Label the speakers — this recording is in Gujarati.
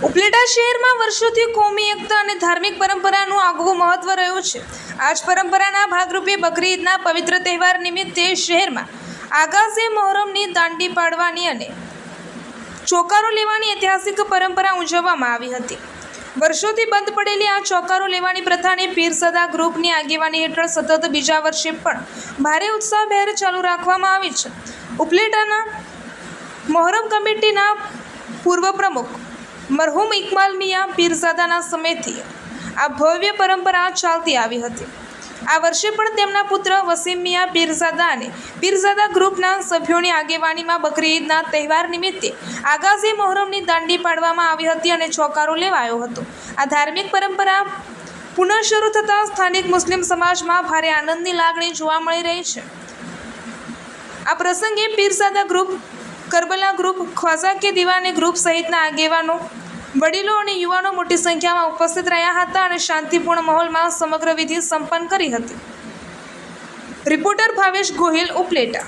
Speaker 1: ઉપલેટા શહેરમાં વર્ષોથી કોમી એકતા અને ધાર્મિક પરંપરાનું આગવું મહત્વ રહ્યું છે। આ જ પરંપરાના ભાગરૂપે બકરી ઈદના પવિત્ર તહેવાર નિમિત્તે શહેરમાં આગાઝે મોહરમની દાંડી પાડવાની અને ચોકારો લેવાની ઐતિહાસિક પરંપરા ઉજવવામાં આવી હતી। વર્ષોથી બંધ પડેલી આ ચોકારો લેવાની પ્રથાને પીરસદા ગ્રુપની આગેવાની હેઠળ સતત બીજા વર્ષે પણ ભારે ઉત્સાહભેર ચાલુ રાખવામાં આવી છે। ઉપલેટાના મોહરમ કમિટીના પૂર્વ પ્રમુખ મરહૂમ ઇકબાલ મિયા પીરઝાદાના સમયથી આ ભવ્ય પરંપરા ચાલતી આવી હતી। આ વર્ષે પણ તેમના પુત્ર વસીમ મિયા પીરઝાદા અને પીરઝાદા ગ્રુપના સભ્યોની આગેવાનીમાં બકરી ઈદના તહેવાર નિમિત્તે આગાઝે મોહરમની દાંડી પાડવામાં આવી હતી અને ચોકારો લેવાયો હતો। આ ધાર્મિક પરંપરા પુનઃ શરૂ થતાં સ્થાનિક મુસ્લિમ સમાજમાં ભારે આનંદની લાગણી જોવા મળી રહી છે। આ પ્રસંગે પીરઝાદા ગ્રુપ, કરબલા ગ્રુપ, ખ્વાજા કે દીવાને ગ્રુપ સહિતના આગેવાનો, વડીલો અને યુવાનો મોટી સંખ્યામાં ઉપસ્થિત રહ્યા હતા અને શાંતિપૂર્ણ માહોલમાં સમગ્ર વિધિ સંપન્ન કરી હતી। રિપોર્ટર ભાવેશ ગોહિલ, ઉપલેટા।